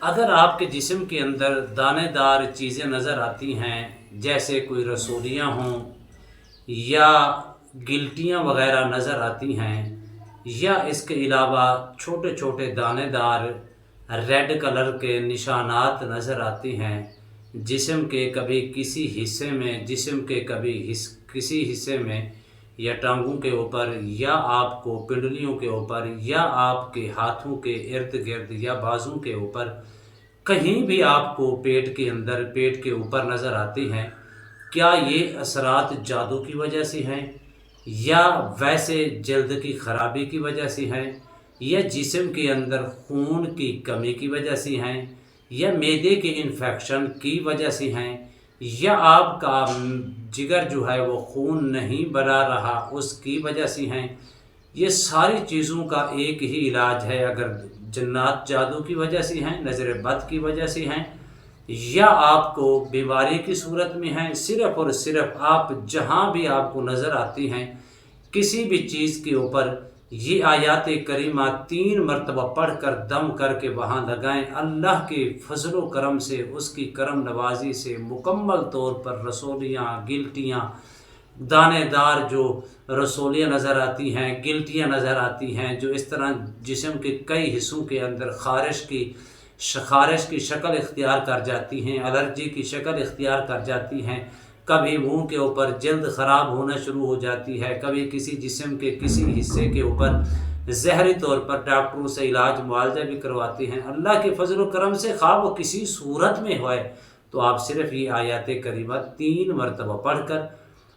अगर आपके जिस्म के अंदर दानेदार चीज़ें नज़र आती हैं, जैसे कोई रसोलियाँ हों या गिल्टियाँ वग़ैरह नज़र आती हैं, या इसके अलावा छोटे छोटे दानेदार रेड कलर के निशानात नज़र आते हैं जिस्म के कभी किसी हिस्से में, जिस्म के कभी किसी हिस्से में, या टांगों के ऊपर, या आपको पिंडलियों के ऊपर, या आपके हाथों के इर्द गिर्द, या बाजू के ऊपर, कहीं भी आपको पेट के अंदर, पेट के ऊपर नज़र आते हैं, क्या ये असरात जादू की वजह से हैं, या वैसे जल्द की ख़राबी की वजह से हैं, या जिस्म के अंदर खून की कमी की वजह से हैं, या मैदे के इन्फेक्शन की वजह से हैं, या आपका जिगर जो है वो खून नहीं बना रहा उसकी वजह से हैं? ये सारी चीज़ों का एक ही इलाज है। अगर जन्नात जादू की वजह से हैं, नज़र बद की वजह से हैं, या आपको बीमारी की सूरत में हैं, सिर्फ़ और सिर्फ आप जहाँ भी आपको नज़र आती हैं किसी भी चीज़ के ऊपर ये आयात करीमा 3 मरतबा पढ़ कर दम करके वहाँ लगाएं। अल्लाह के फजल व करम से, उसकी करम नवाजी से मुकम्मल तौर पर रसोलियाँ, गिल्टियाँ, दानेदार जो रसोलियाँ नज़र आती हैं, गिल्टियाँ नज़र आती हैं, जो इस तरह जिस्म के कई हिस्सों के अंदर ख़ारिश की शक्ल इख्तियार कर जाती हैं, एलर्जी की शक्ल इख्तियार कर जाती हैं, कभी मुंह के ऊपर जल्द ख़राब होना शुरू हो जाती है, कभी किसी जिस्म के किसी हिस्से के ऊपर ज़हरी तौर पर डॉक्टरों से इलाज मुआवजा भी करवाते हैं। अल्लाह के फजल व करम से खा वो किसी सूरत में होए तो आप सिर्फ़ ये आयत करीमा 3 मरतबा पढ़ कर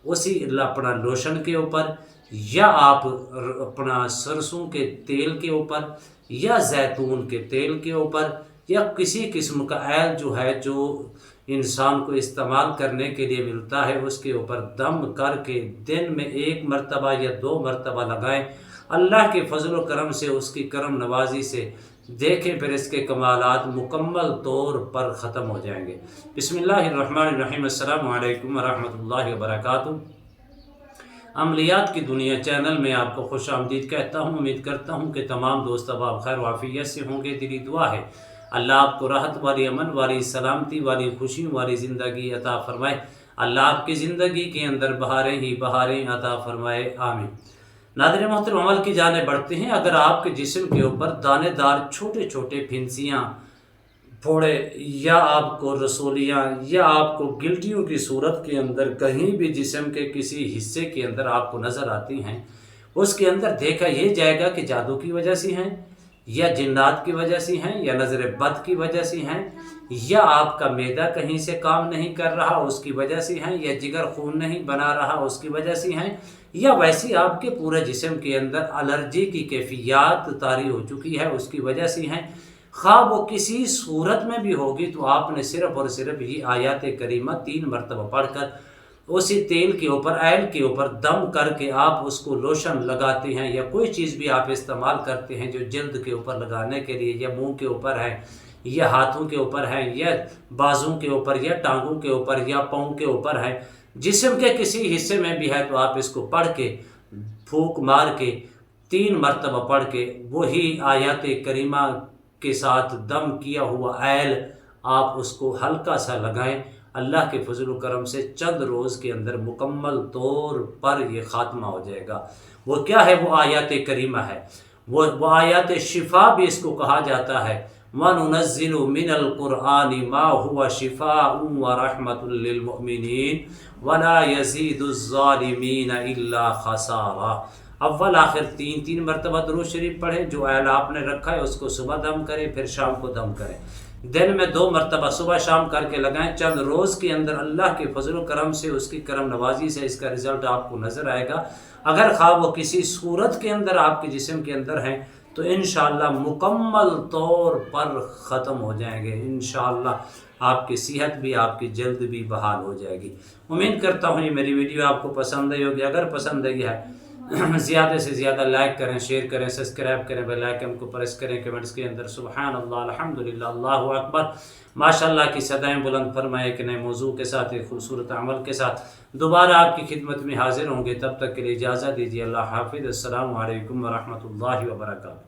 उसी अपना लोशन के ऊपर, या आप अपना सरसों के तेल के ऊपर, या जैतून के तेल के ऊपर, या किसी किस्म का ऐल जो है जो इंसान को इस्तेमाल करने के लिए मिलता है, उसके ऊपर दम करके दिन में 1 मरतबा या 2 मरतबा लगाएं। अल्लाह के फजल व करम से, उसकी करम नवाजी से देखें, फिर इसके कमालात मुकम्मल तौर पर ख़त्म हो जाएंगे। बिस्मिल्लाहिर्रहमानिर्रहीम। अस्सलामु अलैकुम वरहमतुल्लाहि वबरकातुहू। अमलियात की दुनिया चैनल में आपको खुश आमदीद कहता हूँ। उम्मीद करता हूँ कि तमाम दोस्त अब आप खैर वाफियत से होंगे। दिली दुआ है अल्लाह आपको राहत वाली, अमन वाली, सलामती वाली, खुशियों वाली ज़िंदगी अता फ़रमाए। अल्लाह आपकी ज़िंदगी के अंदर बहारें ही बहारें अता फ़रमाए, आमीन। नाज़रीन मोहतरम, अमल की जाने बढ़ते हैं। अगर आपके जिस्म के ऊपर दानेदार छोटे छोटे फिंसियाँ, फोड़े, या आपको रसोलियाँ, या आपको गिल्टियों की सूरत के अंदर कहीं भी जिस्म के किसी हिस्से के अंदर आपको नज़र आती हैं, उसके अंदर देखा यह जाएगा कि जादू की वजह से हैं, या जिन्नात की वजह से हैं, या नज़र बद की वजह से हैं, या आपका मैदा कहीं से काम नहीं कर रहा उसकी वजह से हैं, या जिगर खून नहीं बना रहा उसकी वजह से हैं, या वैसे आपके पूरे जिस्म के अंदर एलर्जी की कैफियत तारी हो चुकी है उसकी वजह से हैं। खा वो किसी सूरत में भी होगी तो आपने सिर्फ़ और सिर्फ ये आयत करीमा 3 मरतबा पढ़कर उसी तेल के ऊपर, ऑयल के ऊपर दम करके आप उसको लोशन लगाते हैं, या कोई चीज़ भी आप इस्तेमाल करते हैं जो जल्द के ऊपर लगाने के लिए, या मुंह के ऊपर है, या हाथों के ऊपर है, या बाजू के ऊपर, या टांगों के ऊपर, या पाँव के ऊपर है, जिस्म के किसी हिस्से में भी है, तो आप इसको पढ़ के, फूंक मार के 3 मरतबा पढ़ के वही आयत करीमा के साथ दम किया हुआ ऐल आप उसको हल्का सा लगाएं। अल्लाह के फजल करम से चंद रोज़ के अंदर मुकम्मल तौर पर ये ख़ात्मा हो जाएगा। वो क्या है? वो आयत करीमा है, वो आयत शिफा भी इसको कहा जाता है। वनुनज़्ज़िलु मिनल क़ुरआनि मा हुवा शिफ़ाउन व रहमतुल लिल मुमिनीन वला यज़ीदुज़्ज़ालिमीन इल्ला ख़सारा। अव्वल आखिर 3 मरतबा दुरूद शरीफ पढ़ें। जो ऐल आपने रखा है उसको सुबह दम करें, फिर शाम को दम करें। दिन में 2 मरतबा सुबह शाम करके लगाएं। चंद रोज़ के अंदर अल्लाह के फजल करम से, उसकी करम नवाजी से इसका रिज़ल्ट आपको नज़र आएगा। अगर खा वो किसी सूरत के अंदर आपके जिस्म के अंदर हैं तो इंशाअल्लाह मुकम्मल तौर पर ख़त्म हो जाएंगे। इंशाअल्लाह आपकी सेहत भी, आपकी जल्द भी बहाल हो जाएगी। उम्मीद करता हूँ ये मेरी वीडियो आपको पसंद आई होगी। अगर पसंद आई है ज़्यादा से ज़्यादा लाइक करें, शेयर करें, सब्सक्राइब करें, बेल आइकन को प्रेस करें। कमेंट्स के अंदर सुभान अल्लाह, अल्हम्दुलिल्लाह, अल्लाहु अकबर, माशाअल्लाह की सदाएं बुलंद फरमाए। कि नए मौजू के साथ, एक खूबसूरत अमल के साथ दोबारा आपकी खिदमत में हाजिर होंगे। तब तक के लिए इजाज़त दीजिए। अल्लाह हाफिज़। अस्सलामु अलैकुम व रहमतुल्लाहि व बरकातुहू।